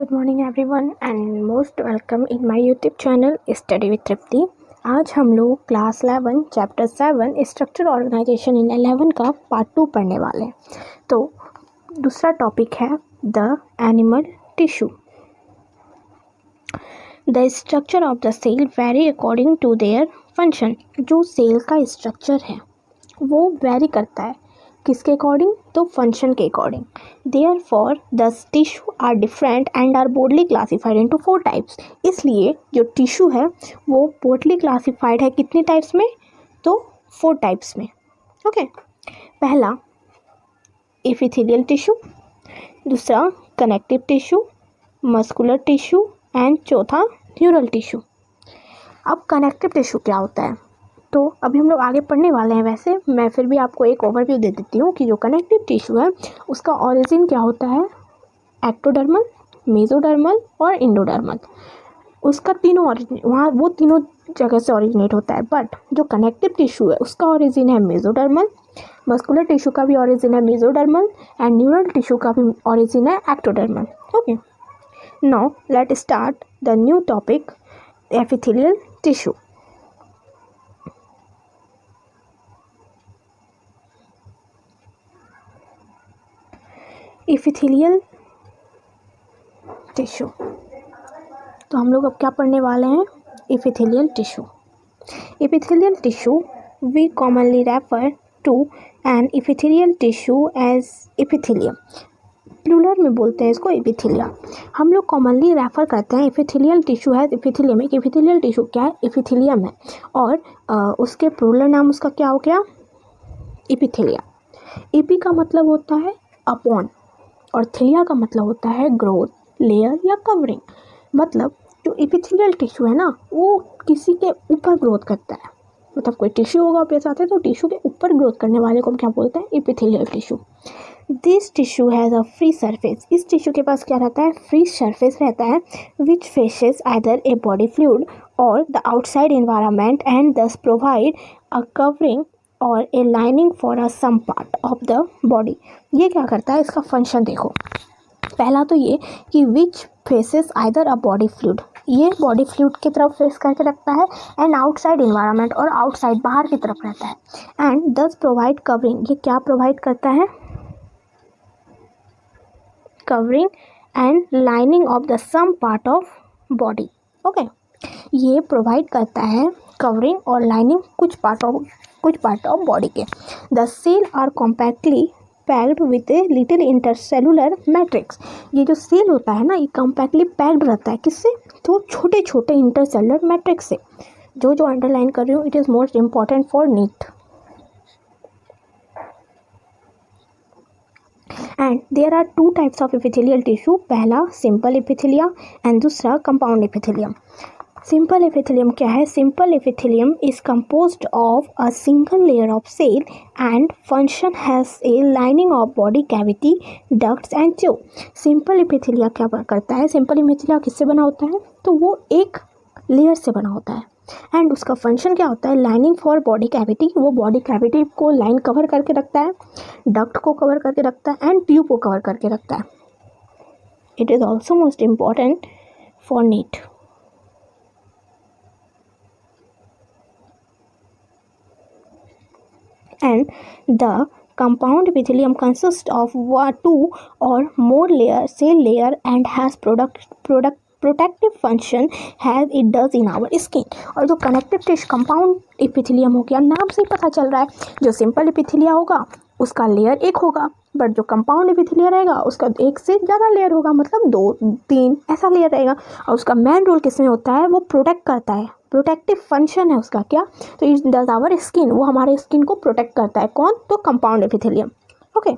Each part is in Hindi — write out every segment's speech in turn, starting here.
Good morning everyone and most welcome in my YouTube channel study with Tripti. आज हम लोग class 11 chapter 7 structure organisation in 11 का पार्ट 2 पढ़ने वाले हैं। तो दूसरा टॉपिक है the animal tissue. The structure of the cell vary according to their function. जो सेल का स्ट्रक्चर है वो वेरी करता है किसके अकॉर्डिंग, तो फंक्शन के according. Therefore the tissue are different and are broadly classified into 4 types. इसलिए जो टिश्यू है वो बोर्डली क्लासिफाइड है कितने टाइप्स में, तो 4 टाइप्स में। ओके, पहला एपिथेलियल टिश्यू, दूसरा connective tissue, muscular tissue and चौथा न्यूरल टिश्यू। अब कनेक्टिव टिश्यू क्या होता है, तो अभी हम लोग आगे पढ़ने वाले हैं। वैसे मैं फिर भी आपको एक ओवरव्यू दे देती हूँ कि जो कनेक्टिव टिश्यू है उसका ओरिजिन क्या होता है, एक्टोडर्मल, मेसोडर्मल और इंडोडर्मल। उसका तीनों ओरिजिन वहाँ वो तीनों जगह से ओरिजिनेट होता है। बट जो कनेक्टिव टिश्यू है उसका ओरिजिन है मेसोडर्मल, मस्कुलर टिश्यू का भी ओरिजिन है मेसोडर्मल एंड न्यूरल टिश्यू का भी ओरिजिन है ectodermal. Okay, now let start the new topic epithelial tissue. Epithelial tissue, तो हम लोग अब क्या पढ़ने वाले हैं, epithelial tissue. Epithelial tissue we commonly refer to an epithelial tissue as epithelium. Plural में बोलते हैं इसको एपिथेलिया। हम लोग कॉमनली रेफर करते हैं एपिथेलियल टिश्यू है एपिथेलियम। एक एपिथेलियल टिश्यू क्या है, एपिथेलियम है, और उसके प्लूरल नाम उसका क्या हो गया, एपिथेलिया। एपी का मतलब होता है अपॉन और थेलिया का मतलब होता है ग्रोथ, लेयर या कवरिंग। मतलब जो एपिथेलियल टिश्यू है ना वो किसी के ऊपर ग्रोथ करता है। मतलब कोई टिश्यू होगा आपके साथ है तो टिश्यू के ऊपर ग्रोथ करने वाले को हम क्या बोलते हैं, epithelial tissue. This tissue has a free surface. इस टिश्यू के पास क्या रहता है, फ्री सरफेस रहता है, which faces either a body fluid or the outside environment and thus provide a covering or a lining for a some part of the body. ये क्या करता है, इसका फंक्शन देखो। पहला तो ये कि which faces either a body fluid, ये बॉडी फ्लूइड की तरफ फेस करके रखता है, एंड आउटसाइड एनवायरनमेंट और आउटसाइड बाहर की तरफ रहता है, एंड दस प्रोवाइड कवरिंग, ये क्या प्रोवाइड करता है, covering and lining of the some part of body. Okay, ये प्रोवाइड करता है कवरिंग और लाइनिंग कुछ पार्ट ऑफ बॉडी के। The cell are compactly packed with a little intercellular matrix. ये जो सेल होता है ना ये कॉम्पैक्टली पैक्ड रहता है किससे, तो छोटे छोटे इंटरसेलुलर मैट्रिक्स से। जो अंडरलाइन कर रही हूँ it is most important for NEET. And there are 2 types of epithelial tissue, पहला सिंपल एपिथेलिया एंड दूसरा कंपाउंड एपिथेलियम। सिंपल एपिथेलियम क्या है, simple epithelium is composed of a single layer of cell and function has a lining of body cavity, ducts and tube. Simple epithelia क्या करता है, सिंपल एपिथेलिया किससे बना होता है, तो वो एक लेयर से बना होता है, एंड उसका फंक्शन क्या होता है, लाइनिंग फॉर बॉडी कैविटी, वो बॉडी कैविटी को लाइन कवर करके रखता है, डक्ट को कवर करके रखता है एंड ट्यूब को कवर करके रखता है। It is also most important for NEET. And the compound epithelium consists of 2 or more cell layer and has protective function as it does in our skin। और जो कनेक्टिव टिश्यू कंपाउंड एपिथेलियम हो गया, नाम से ही पता चल रहा है जो सिंपल एपिथेलिया होगा उसका लेयर एक होगा, बट जो कंपाउंड एपिथेलिया रहेगा उसका एक से ज़्यादा लेयर होगा, मतलब 2-3 ऐसा लेयर रहेगा। और उसका मेन रोल किसमें होता है, वो प्रोटेक्ट करता है, प्रोटेक्टिव फंक्शन है उसका क्या, तो इट डज आवर स्किन, वो हमारे स्किन को प्रोटेक्ट करता है। कौन, तो compound epithelium. Okay,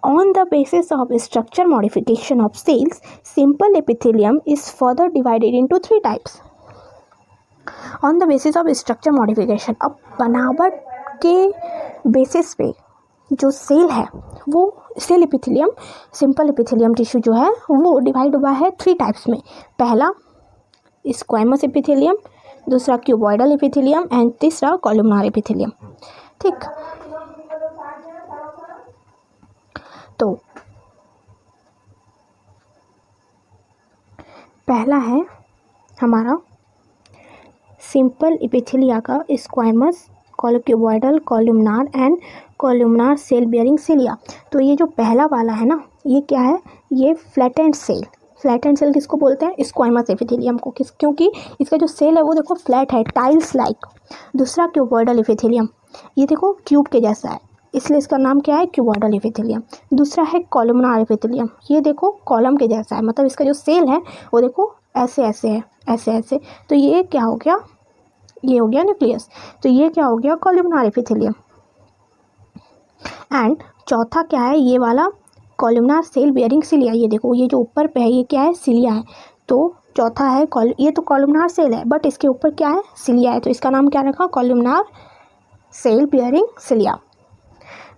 on the basis of structure modification of cells simple epithelium is further divided into 3 types. On the basis of structure modification, अब बनावट के बेसिस पे जो सेल है वो cell epithelium, simple epithelium tissue जो है वो डिवाइड हुआ है 3 टाइप्स में। पहला स्क्वैमस एपिथेलियम, दूसरा क्यूबॉइडल एपिथेलियम एंड तीसरा कॉलमनार एपिथेलियम। ठीक, तो पहला है हमारा सिंपल एपिथेलिया का squamous, cuboidal, columnar and columnar cell bearing cilia. तो ये जो पहला वाला है ना, ये क्या है, ये फ्लैटेंड सेल। फ्लैटेंड सेल किसको बोलते हैं, स्क्वामस एपिथेलियम को, क्योंकि इसका जो सेल है वो देखो फ्लैट है, टाइल्स लाइक। दूसरा क्यूबॉइडल एपिथेलियम, ये देखो क्यूब के जैसा है, इसलिए इसका नाम क्या है, क्यूबॉइडल एपिथेलियम। दूसरा है कॉलमनार एपिथेलियम, ये देखो कॉलम के जैसा है, मतलब इसका जो सेल है वो देखो ऐसे ऐसे है, ऐसे ऐसे। तो ये क्या हो गया, ये हो गया न्यूक्लियस। तो ये क्या हो गया, कॉलमनार एपिथेलियम। एंड चौथा क्या है, ये वाला कॉलमनार सेल बियरिंग सिलिया। ये देखो ये जो ऊपर पे है ये क्या है, सिलिया है। तो चौथा है ये तो कॉलमनार सेल है बट इसके ऊपर क्या है, सिलिया है, तो इसका नाम क्या रखा, कॉलमनार सेल बियरिंग सिलिया।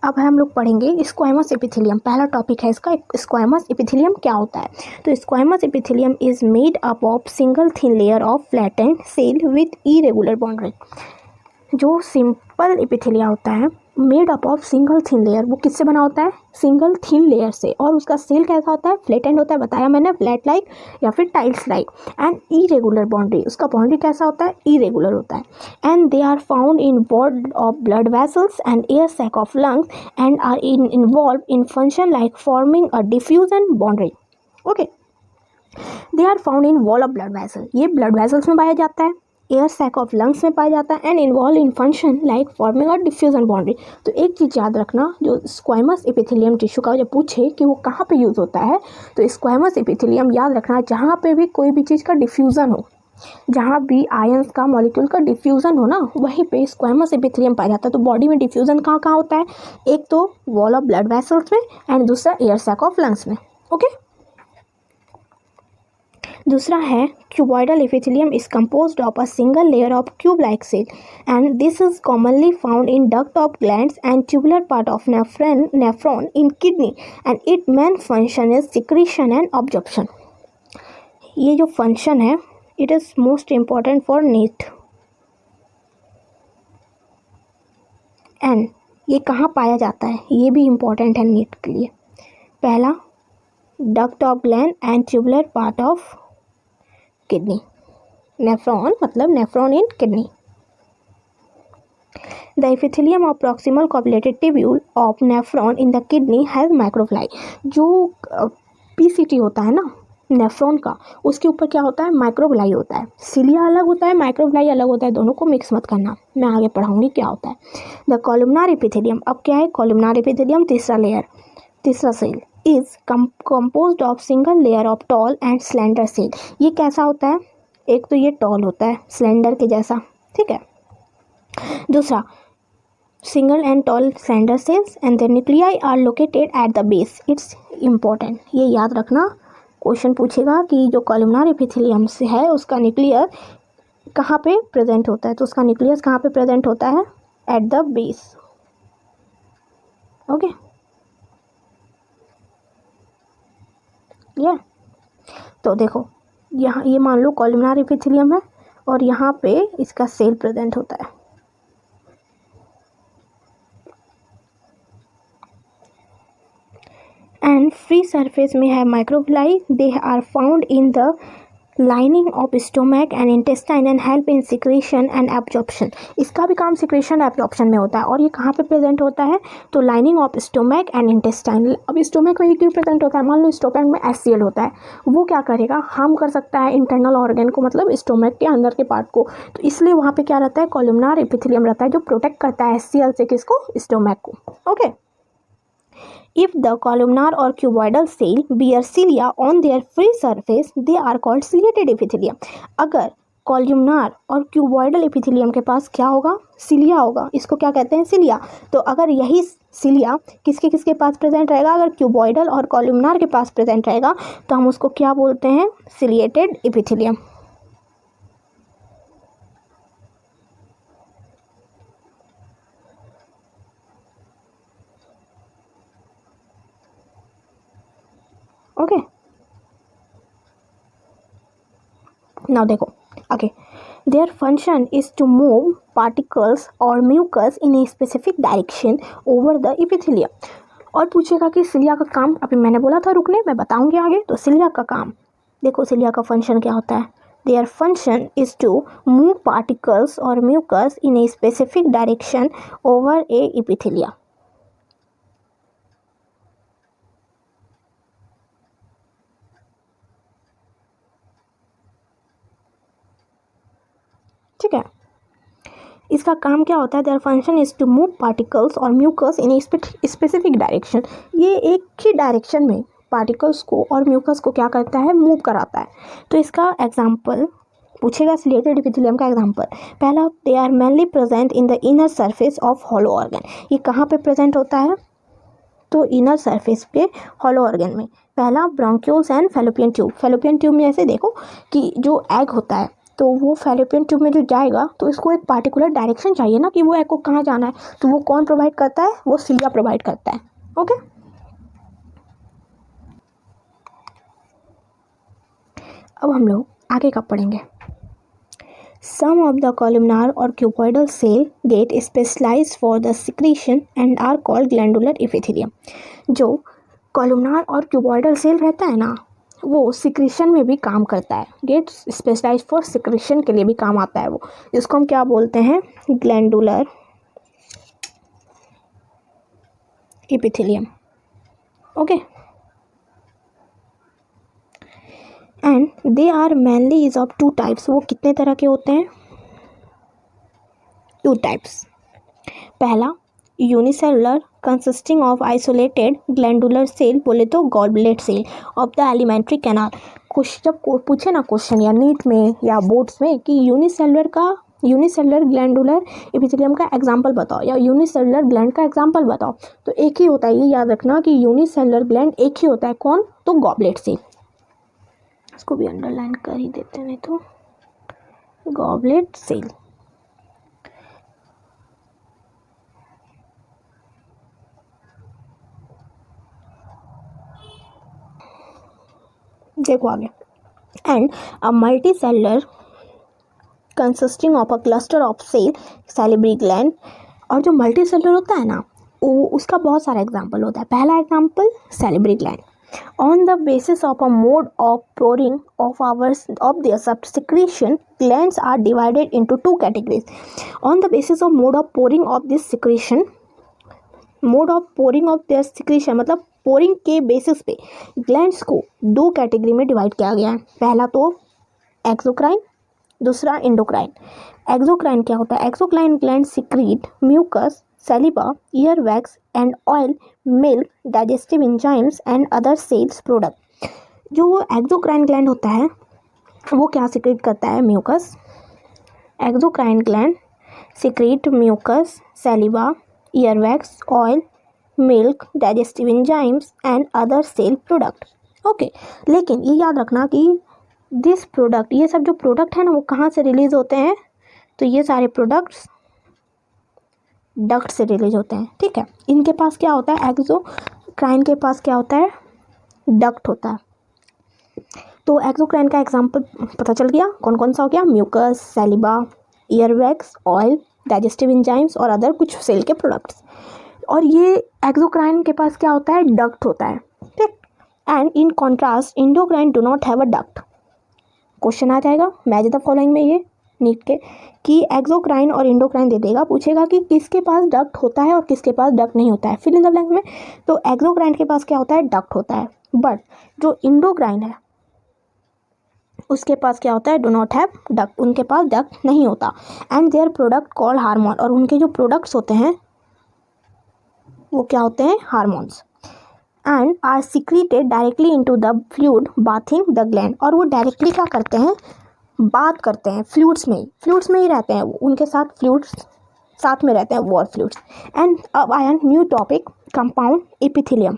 अब हम लोग पढ़ेंगे स्क्वामस एपिथेलियम। पहला टॉपिक है इसका, स्क्वामस एपिथेलियम क्या होता है। तो squamous epithelium is made up of single thin layer of flattened cell with irregular boundary. जो सिंपल एपिथेलिया होता है made up of single thin layer, वो किससे बना होता है, सिंगल थिन लेयर से, और उसका सेल कैसा होता है, फ्लैटेंड होता है, बताया मैंने, फ्लैट लाइक या फिर tiles like. And irregular boundary, उसका बाउंड्री कैसा होता है, इरेगुलर होता है। And they are found in wall of blood vessels and air sac of lungs and are involve in function like forming a diffusion boundary. Okay, they are found in wall of blood vessel, ये ब्लड वेसल्स में पाया जाता है, एयर सैक ऑफ लंग्स में पाया जाता है, and involve in function like forming और डिफ्यूजन बाउंड्री। तो एक चीज़ याद रखना, जो स्क्वामस एपिथेलियम टिश्यू का जब पूछे कि वो कहाँ पे यूज़ होता है, तो स्क्वामस एपिथेलियम याद रखना जहाँ पे भी कोई भी चीज़ का डिफ्यूज़न हो, जहाँ भी आयंस का मॉलिक्यूल का डिफ्यूज़न हो ना, वहीं पे स्क्वामस एपिथेलियम पाया जाता है। तो बॉडी में डिफ्यूज़न कहाँ कहाँ होता है, एक तो वॉल ऑफ ब्लड वेसल्स में एंड दूसरा एयर सैक ऑफ लंग्स में। ओके, दूसरा है cuboidal epithelium is composed of a single layer of cube like cell and this is commonly found in duct of glands and tubular part of nephron in kidney and it main function is secretion and absorption. ये जो फंक्शन है it is most important for NEET. And ये कहाँ पाया जाता है, ये भी इम्पॉर्टेंट है नीट के लिए। पहला duct of gland and tubular part of kidney, nephron मतलब nephron in kidney. The epithelium of proximal copulated tubule of nephron in the kidney has microvilli। जो PCT होता है ना नेफ्रॉन का, उसके ऊपर क्या होता है, माइक्रोविलाई होता है। सिलिया अलग होता है, माइक्रोविलाई अलग होता है, दोनों को मिक्स मत करना, मैं आगे पढ़ाऊंगी क्या होता है। द कॉलमनार एपिथेलियम, अब क्या है, कॉलमनार एपिथेलियम तीसरा लेयर, तीसरा cell is composed of single layer of tall and slender cell. ये कैसा होता है, एक तो ये टॉल होता है स्लेंडर के जैसा, ठीक है। दूसरा single and tall slender cells and the nuclei are located at the base. It's important, ये याद रखना, क्वेश्चन पूछेगा कि जो कॉलमनार एपिथेलियम से है उसका न्यूक्लियस कहाँ पे प्रेजेंट होता है, तो उसका न्यूक्लियस कहाँ पे प्रेजेंट होता है, एट द बेस। ओके, ये तो देखो यहाँ ये मान लो कॉलमनार एपिथेलियम है और यहाँ पे इसका सेल प्रेजेंट होता है। एंड फ्री सरफेस में है microvilli, they are found in the lining of stomach and intestine and help in secretion and absorption. इसका भी काम सिक्रेशन एब्जॉर्प्शन में होता है। और ये कहाँ पे प्रेजेंट होता है, तो lining of stomach and intestine. अब स्टोमक में ये क्यों प्रेजेंट होता है, मान लो स्टोमक में HCl होता है, वो क्या करेगा, हार्म कर सकता है इंटरनल ऑर्गन को, मतलब स्टोमक के अंदर के पार्ट को, तो इसलिए वहाँ पे क्या रहता है, कॉलमनार एपिथेलियम रहता है जो प्रोटेक्ट करता है HCl से किसको, स्टोमक को। Okay, if the columnar or cuboidal cell bear cilia on their free surface, they are called ciliated epithelium। अगर कॉल्यूमनार और क्यूबॉइडल एपिथेलियम के पास क्या होगा, सिलिया होगा, इसको क्या कहते हैं, सिलिया। तो अगर यही सिलिया किसके किसके पास प्रेजेंट रहेगा, अगर क्यूबॉइडल और कॉल्यूमनार के पास प्रेजेंट रहेगा तो हम उसको क्या बोलते हैं, सिलिएटेड एपिथेलियम। ओके, नाउ देखो आगे, their function is to move particles or mucus in a specific direction over the epithelium. और पूछेगा कि सिलिया का काम, अभी मैंने बोला था रुकने, मैं बताऊंगी आगे। तो सिलिया का काम देखो सिलिया का फंक्शन क्या होता है, their function is to move particles or mucus in a specific direction over a epithelia. ठीक है, इसका काम क्या होता है, their function is to move particles or mucus in a specific direction. ये एक ही डायरेक्शन में पार्टिकल्स को और म्यूकस को क्या करता है, मूव कराता है। तो इसका एग्जाम्पल पूछेगा सिलिएटेड एपिथेलियम का एग्जाम्पल। पहला, they are mainly present in the inner surface of hollow organ. ये कहाँ पे प्रेजेंट होता है, तो इनर सरफेस पे हॉलो ऑर्गन में। पहला, bronchioles and fallopian tube. Fallopian tube में ऐसे देखो कि जो एग होता है तो वो फैलोपियन ट्यूब में जो जाएगा तो इसको एक पार्टिकुलर डायरेक्शन चाहिए ना कि वो एग को कहाँ जाना है, तो वो कौन प्रोवाइड करता है, वो सिलिया प्रोवाइड करता है। ओके, अब हम लोग आगे का पढ़ेंगे। Some of the columnar or cuboidal cell get specialized for the secretion and are called glandular epithelium। जो columnar और cuboidal cell रहता है ना, वो सिक्रीशन में भी काम करता है, गेट स्पेशलाइज फॉर सिक्रीशन के लिए भी काम आता है वो, जिसको हम क्या बोलते हैं, glandular epithelium. Okay, and they are mainly is of two types. वो कितने तरह के होते हैं, टू टाइप्स। पहला, unicellular consisting of isolated glandular cell, बोले तो goblet cell of the alimentary canal. कुछ जब पूछे ना क्वेश्चन या नीट में या बोर्ड्स में कि यूनिसेलुलर ग्लैंडुलर एपिथेलियम का एग्जांपल बताओ या यूनिसेलुलर ग्लैंड का एग्जांपल बताओ, तो एक ही होता है, ये याद रखना कि यूनिसेलुलर ग्लैंड एक ही होता है, कौन, तो गॉबलेट सेल। इसको भी अंडरलाइन कर ही देते हैं, नहीं तो गॉबलेट सेल। देखो आगे, and a multi cellular consisting of a cluster of cell salivary gland. और जो मल्टी सेलुलर होता है ना, वो उसका बहुत सारा एग्जाम्पल होता है। पहला example salivary gland. On the basis of a mode of pouring of their secretion, glands are divided into two categories. On the basis of mode of pouring of this secretion, mode of pouring of their secretion मतलब pouring के बेसिस पे ग्लैंड्स को दो कैटेगरी में डिवाइड किया गया है। पहला तो एक्सोक्राइन, दूसरा इंडोक्राइन। एक्सोक्राइन क्या होता है, exocrine gland secrete mucus, saliva, earwax and oil, milk, digestive enzymes and other sales product। जो एक्सोक्राइन ग्लैंड होता है वो क्या सिक्रीट करता है, mucus. Exocrine gland secrete mucus, saliva, earwax, oil, milk, digestive enzymes and other cell product. Okay, लेकिन ये याद रखना कि दिस प्रोडक्ट, ये सब जो प्रोडक्ट है ना, वो कहाँ से रिलीज होते हैं, तो ये सारे प्रोडक्ट्स डक्ट से रिलीज होते हैं। ठीक है, इनके पास क्या होता है, एक्सोक्राइन के पास क्या होता है, डक्ट होता है। तो एक्सोक्राइन का एग्जांपल पता चल गया, कौन कौन सा हो गया, mucus, saliva, earwax, oil, digestive enzymes और अदर कुछ सेल के प्रोडक्ट्स। और ये एक्सोक्राइन के पास क्या होता है, डक्ट होता है। ठीक, and in contrast endocrine do not have a duct. Question आ जाएगा मैच द फॉलोइंग में, ये नीट के, कि एक्सोक्राइन और इंडोक्राइन दे देगा, पूछेगा कि किसके पास डक्ट होता है और किसके पास डक्ट नहीं होता है, फिल इन द ब्लैंक में। तो एक्सोक्राइन के पास क्या होता है, डक्ट होता है, बट जो इंडोक्राइन है उसके पास क्या होता है, डू नॉट हैव डक्ट, उनके पास डक्ट नहीं होता। And their product called hormone, और उनके जो प्रोडक्ट्स होते हैं वो क्या होते हैं, hormones. And are secreted directly into the fluid bathing the gland, और वो डायरेक्टली क्या करते हैं, बात करते हैं फ्लूइड्स में ही रहते हैं वो, उनके साथ फ्लूइड्स साथ में रहते हैं, वो और फ्लूइड्स। एंड अब आया new topic, compound epithelium.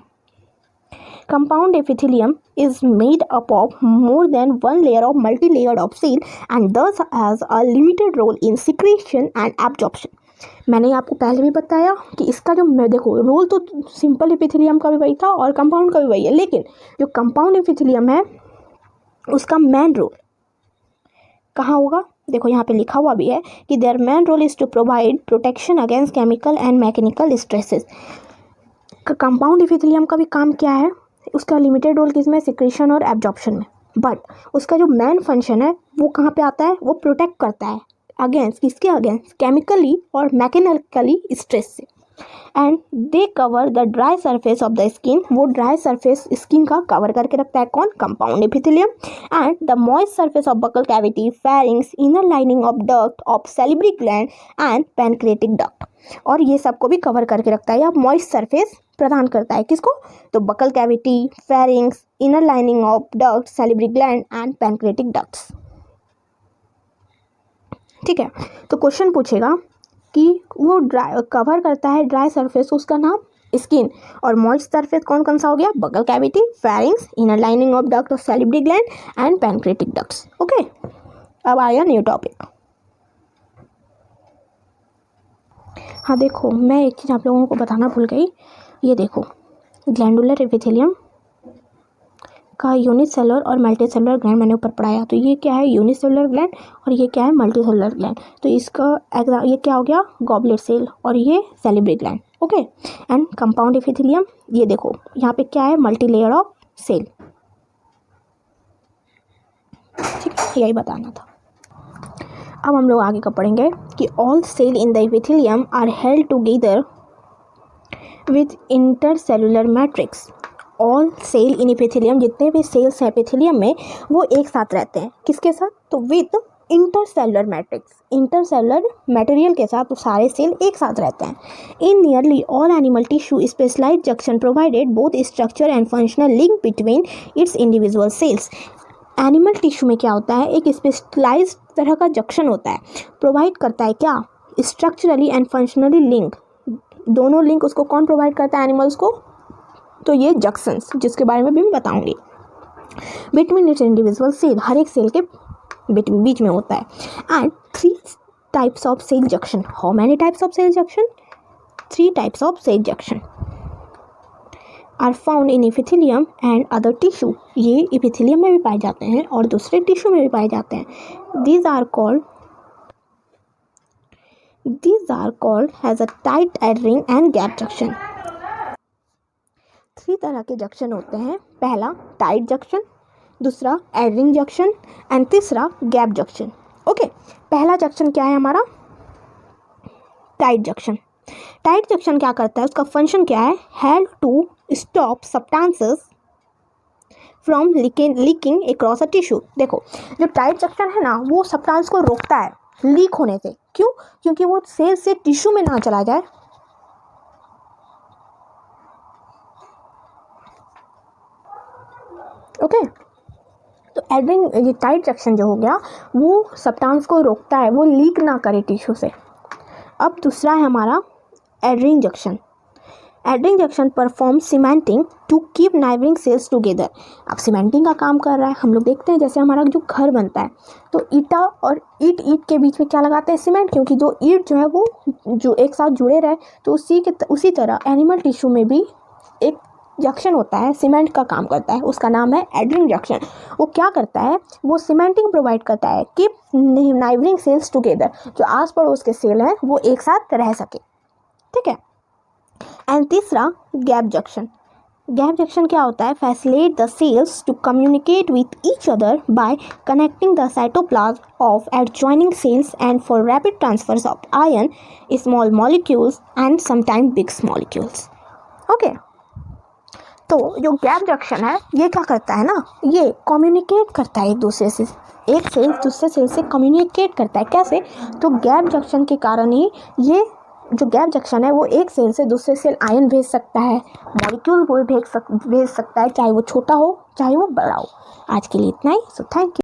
Compound epithelium is made up of more than one layer of multi-layered of cell and thus has a limited role in secretion and absorption। मैंने आपको पहले भी बताया कि इसका जो देखो रोल तो सिंपल एपिथेलियम का भी वही था और कंपाउंड का भी वही है, लेकिन जो कंपाउंड एपिथेलियम है उसका मेन रोल कहाँ होगा, देखो यहाँ पे लिखा हुआ भी है कि there main role is to provide protection against chemical and mechanical stresses. Compound epithelium का भी काम क्या है, उसका लिमिटेड रोल किसमें, सिक्रेशन और एब्जॉर्प्शन में। बट उसका जो मेन फंक्शन है वो कहाँ पे आता है, वो प्रोटेक्ट करता है अगेंस्ट, किसके अगेंस्ट, केमिकली और मैकेनिकली स्ट्रेस से। And they cover the dry surface of the skin, वो ड्राई सरफेस स्किन का कवर करके रखता है कौन, compound epithelium. And the moist surface of buccal cavity, pharynx, inner lining of duct of salivary gland and pancreatic duct, और ये सबको भी कवर करके रखता है या मॉइस्ट सरफेस प्रदान करता है किसको, तो buccal cavity, pharynx, inner lining of duct, salivary gland and pancreatic ducts. ठीक है, तो क्वेश्चन पूछेगा कि वो ड्राई कवर करता है ड्राई सरफेस, उसका नाम स्किन, और मॉइस्ट सरफेस कौन कौन सा हो गया, buccal cavity, pharynx, inner lining of duct of salivary gland and pancreatic ducts. Okay, अब आया न्यू टॉपिक। हाँ देखो, मैं एक चीज़ आप लोगों को बताना भूल गई, ये देखो ग्लैंडुलर एपिथेलियम का यूनिसेलुलर और मल्टीसेलुलर ग्लैंड मैंने ऊपर पढ़ाया, तो ये क्या है, यूनिसेलुलर ग्लैंड और ये क्या है, मल्टीसेलुलर ग्लैंड। तो इसका ये क्या हो गया, गॉबलेट सेल, और ये salivary gland. Okay, and compound epithelium, ये देखो यहाँ पे क्या है, मल्टी लेयर ऑफ सेल। ठीक है, यही बताना था। अब हम लोग आगे का पढ़ेंगे कि all cell in the epithelium are held together with intercellular matrix. All cell in epithelium, जितने भी सेल्स हैं एपिथेलियम में, वो एक साथ रहते हैं, किसके साथ, तो with intercellular matrix, intercellular material के साथ वो सारे सेल एक साथ रहते हैं। In nearly all animal tissue specialized junction provided both structure and functional link between its individual cells. Animal tissue में क्या होता है, एक स्पेशलाइज्ड तरह का जंक्शन होता है, प्रोवाइड करता है क्या, स्ट्रक्चरली एंड फंक्शनली लिंक, दोनों लिंक उसको कौन प्रोवाइड करता है, एनिमल्स को, तो ये जंक्शंस, जिसके बारे में भी मैं बताऊंगी, बिटवीन इट्स इंडिविजुअल सेल, हर एक सेल के बीच में होता है। And 3 types of cell junction, how many types of cell junction, 3 types of cell junction are found in epithelium and other tissue, ये एपिथेलियम में भी पाए जाते हैं और दूसरे टिश्यू में भी पाए जाते हैं। These are called as a tight adhering and gap junction। 3 तरह के जंक्शन होते हैं, पहला टाइट जंक्शन, दूसरा एडरिंग जंक्शन एंड तीसरा गैप जंक्शन। ओके, पहला जंक्शन क्या है हमारा, टाइट जंक्शन। टाइट जंक्शन क्या करता है, उसका फंक्शन क्या है, help to stop substances from leaking across a tissue. देखो, जो टाइट जंक्शन है ना, वो सब्सटेंस को रोकता है लीक होने से, क्यों, क्योंकि वो सेल से टिश्यू में ना चला जाए। ओके, तो एडरिंग, ये टाइट जंक्शन जो हो गया, वो सब्सटेंस को रोकता है, वो लीक ना करे टिश्यू से। अब दूसरा है हमारा adhering junction. Adhering junction perform cementing to keep neighbouring cells together. अब सीमेंटिंग का काम कर रहा है, हम लोग देखते हैं जैसे हमारा जो घर बनता है, तो ईटा और ईट के बीच में क्या लगाते हैं, सीमेंट, क्योंकि जो ईट जो है वो जो एक साथ जुड़े रहे। तो उसी तरह एनिमल टिश्यू में भी एक जंक्शन होता है, सीमेंट का काम करता है, उसका नाम है एडरिंग जंक्शन। वो क्या करता है, वो सीमेंटिंग प्रोवाइड करता है, कीप नाइबरिंग सेल्स टुगेदर, जो आस पड़ोस के सेल हैं वो एक साथ रह सके। ठीक है, एंड तीसरा गैप जंक्शन। गैप जंक्शन क्या होता है, facilitate the cells to communicate with each other by connecting the cytoplasm of adjoining cells and for rapid transfers of ion, small molecules and sometime big molecules. Okay, तो जो गैप जंक्शन है ये क्या करता है ना, ये कम्युनिकेट करता है एक दूसरे से, एक सेल दूसरे सेल से कम्युनिकेट करता है। कैसे, तो गैप जंक्शन के कारण ही ये जो गैप जंक्शन है वो एक सेल से दूसरे सेल आयन भेज सकता है, मॉलिक्यूल वो भेज सकता है, चाहे वो छोटा हो चाहे वो बड़ा हो। आज के लिए इतना ही, सो थैंक यू।